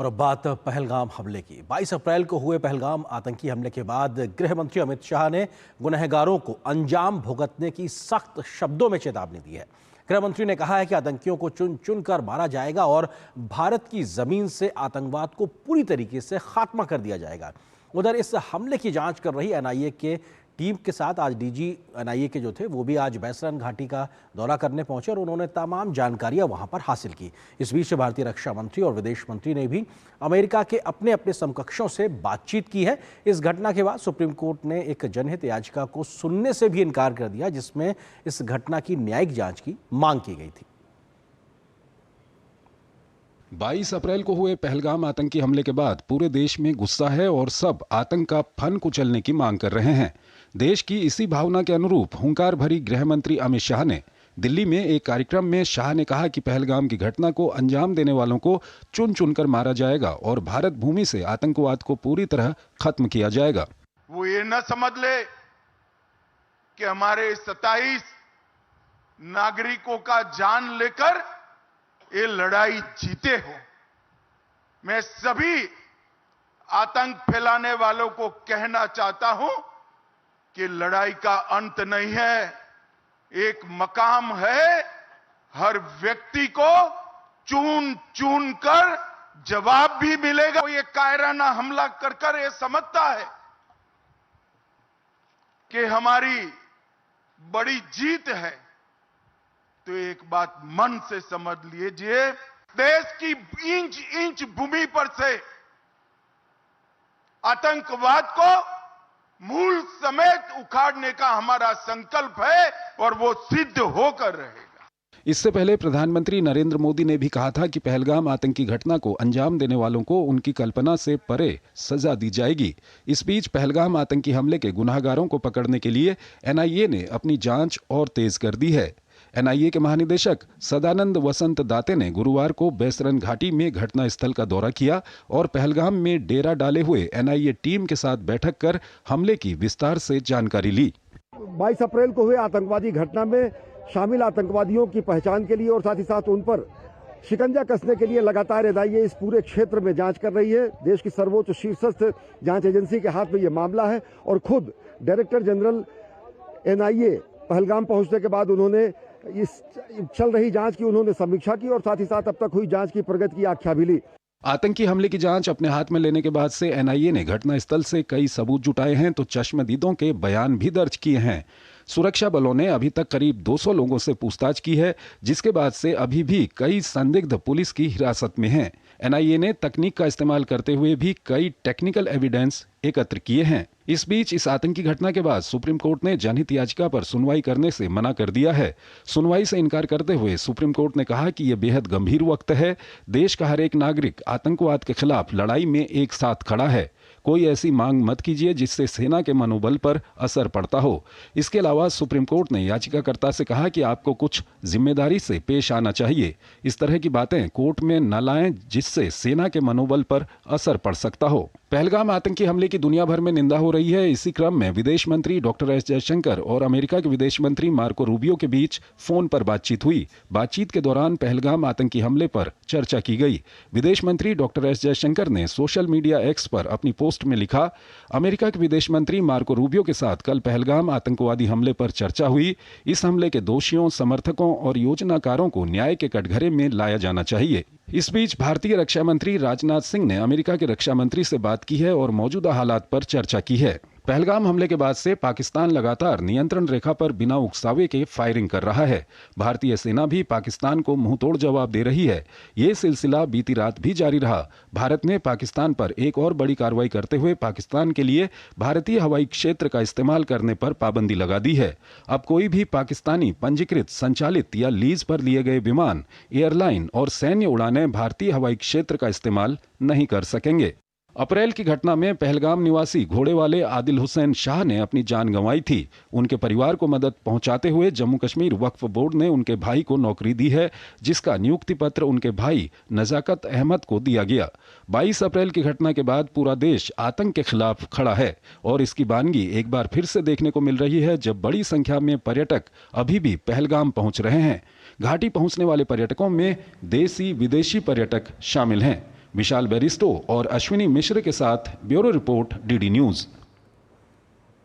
और अब बात पहलगाम हमले की। 22 अप्रैल को हुए पहलगाम आतंकी हमले के बाद गृह मंत्री अमित शाह ने गुनहगारों को अंजाम भुगतने की सख्त शब्दों में चेतावनी दी है। गृह मंत्री ने कहा है कि आतंकियों को चुन चुन कर मारा जाएगा और भारत की जमीन से आतंकवाद को पूरी तरीके से खात्मा कर दिया जाएगा। उधर इस हमले की जांच कर रही एनआईए के टीम के साथ आज डीजी एनआईए के जो थे वो भी आज बैसरन घाटी का दौरा करने पहुंचे और उन्होंने तमाम जानकारियां वहां पर हासिल की। इस बीच भारतीय रक्षा मंत्री और विदेश मंत्री ने भी अमेरिका के अपने अपने समकक्षों से बातचीत की है। इस घटना के बाद सुप्रीम कोर्ट ने एक जनहित याचिका को सुनने से भी इनकार कर दिया, जिसमें इस घटना की न्यायिक जांच की मांग की गई थी। 22 अप्रैल को हुए पहलगाम आतंकी हमले के बाद पूरे देश में गुस्सा है और सब आतंक का फन कुचलने की मांग कर रहे हैं। देश की इसी भावना के अनुरूप हुंकार भरी गृह मंत्री अमित शाह ने दिल्ली में एक कार्यक्रम में शाह ने कहा कि पहलगाम की घटना को अंजाम देने वालों को चुन चुनकर मारा जाएगा और भारत भूमि से आतंकवाद को पूरी तरह खत्म किया जाएगा। वो ये न समझ ले कि हमारे 27 नागरिकों का जान लेकर ये लड़ाई जीते हो। मैं सभी आतंक फैलाने वालों को कहना चाहता हूं कि लड़ाई का अंत नहीं है, एक मकाम है। हर व्यक्ति को चुन चुन कर जवाब भी मिलेगा। ये कायराना हमला कर कर ये समझता है कि हमारी बड़ी जीत है, तो एक बात मन से समझ लीजिए, देश की इंच इंच भूमि पर से आतंकवाद को मूल समेत उखाड़ने का हमारा संकल्प है और वो सिद्ध होकर रहेगा। इससे पहले प्रधानमंत्री नरेंद्र मोदी ने भी कहा था कि पहलगाम आतंकी घटना को अंजाम देने वालों को उनकी कल्पना से परे सजा दी जाएगी। इस बीच पहलगाम आतंकी हमले के गुनाहगारों को पकड़ने के लिए एनआईए ने अपनी जांच और तेज कर दी है। एनआईए के महानिदेशक सदानंद वसंत दाते ने गुरुवार को बैसरन घाटी में घटना स्थल का दौरा किया और पहलगाम में डेरा डाले हुए एनआईए टीम के साथ बैठक कर हमले की विस्तार से जानकारी ली। 22 अप्रैल को हुए आतंकवादी घटना में शामिल आतंकवादियों की पहचान के लिए और साथ ही साथ उन पर शिकंजा कसने के लिए लगातार एनआईए इस पूरे क्षेत्र में जांच कर रही है। देश की सर्वोच्च शीर्षस्थ जांच एजेंसी के हाथ में यह मामला है और खुद डायरेक्टर जनरल एनआईए पहलगाम पहुंचने के बाद उन्होंने इस चल रही जांच की उन्होंने समीक्षा की और साथ ही साथ अब तक हुई जांच की प्रगति की आख्या भी ली। आतंकी हमले की जांच अपने हाथ में लेने के बाद से एनआईए ने घटना स्थल से कई सबूत जुटाए हैं तो चश्मदीदों के बयान भी दर्ज किए हैं। सुरक्षा बलों ने अभी तक करीब 200 लोगों से पूछताछ की है, जिसके बाद से अभी भी कई संदिग्ध पुलिस की हिरासत में हैं। एनआईए ने तकनीक का इस्तेमाल करते हुए भी कई टेक्निकल एविडेंस एकत्र किए हैं। इस बीच इस आतंकी घटना के बाद सुप्रीम कोर्ट ने जनहित याचिका पर सुनवाई करने से मना कर दिया है। सुनवाई से इनकार करते हुए सुप्रीम कोर्ट ने कहा कि यह बेहद गंभीर वक्त है। देश का हर एक नागरिक आतंकवाद के खिलाफ लड़ाई में एक साथ खड़ा है। कोई ऐसी मांग मत कीजिए जिससे सेना के मनोबल पर असर पड़ता हो। इसके अलावा सुप्रीम कोर्ट ने याचिकाकर्ता से कहा कि आपको कुछ जिम्मेदारी से पेश आना चाहिए। इस तरह की बातें कोर्ट में न लाएं जिससे सेना के मनोबल पर असर पड़ सकता हो। पहलगाम आतंकी हमले की दुनिया भर में निंदा हो रही है। इसी क्रम में विदेश मंत्री डॉक्टर एस जयशंकर और अमेरिका के विदेश मंत्री मार्को रूबियो के बीच फोन पर बातचीत हुई। बातचीत के दौरान पहलगाम आतंकी हमले पर चर्चा की गई। विदेश मंत्री डॉक्टर एस जयशंकर ने सोशल मीडिया एक्स पर अपनी पोस्ट में लिखा, अमेरिका के विदेश मंत्री मार्को रूबियो के साथ कल पहलगाम आतंकवादी हमले पर चर्चा हुई। इस हमले के दोषियों, समर्थकों और योजनाकारों को न्याय के कटघरे में लाया जाना चाहिए। इस बीच भारतीय रक्षा मंत्री राजनाथ सिंह ने अमेरिका के रक्षा मंत्री से बात की है और मौजूदा हालात पर चर्चा की है। पहलगाम हमले के बाद से पाकिस्तान लगातार नियंत्रण रेखा पर बिना उकसावे के फायरिंग कर रहा है। भारतीय सेना भी पाकिस्तान को मुंहतोड़ जवाब दे रही है। ये सिलसिला बीती रात भी जारी रहा। भारत ने पाकिस्तान पर एक और बड़ी कार्रवाई करते हुए पाकिस्तान के लिए भारतीय हवाई क्षेत्र का इस्तेमाल करने पर पाबंदी लगा दी है। अब कोई भी पाकिस्तानी पंजीकृत, संचालित या लीज पर लिए गए विमान, एयरलाइन और सैन्य उड़ानें भारतीय हवाई क्षेत्र का इस्तेमाल नहीं कर सकेंगे। अप्रैल की घटना में पहलगाम निवासी घोड़े वाले आदिल हुसैन शाह ने अपनी जान गंवाई थी। उनके परिवार को मदद पहुंचाते हुए जम्मू कश्मीर वक्फ बोर्ड ने उनके भाई को नौकरी दी है, जिसका नियुक्ति पत्र उनके भाई नजाकत अहमद को दिया गया। 22 अप्रैल की घटना के बाद पूरा देश आतंक के खिलाफ खड़ा है और इसकी बानगी एक बार फिर से देखने को मिल रही है, जब बड़ी संख्या में पर्यटक अभी भी पहलगाम पहुंच रहे हैं। घाटी पहुंचने वाले पर्यटकों में देसी विदेशी पर्यटक शामिल हैं। विशाल बेरिस्टो और अश्विनी मिश्र के साथ ब्यूरो रिपोर्ट, डीडी न्यूज।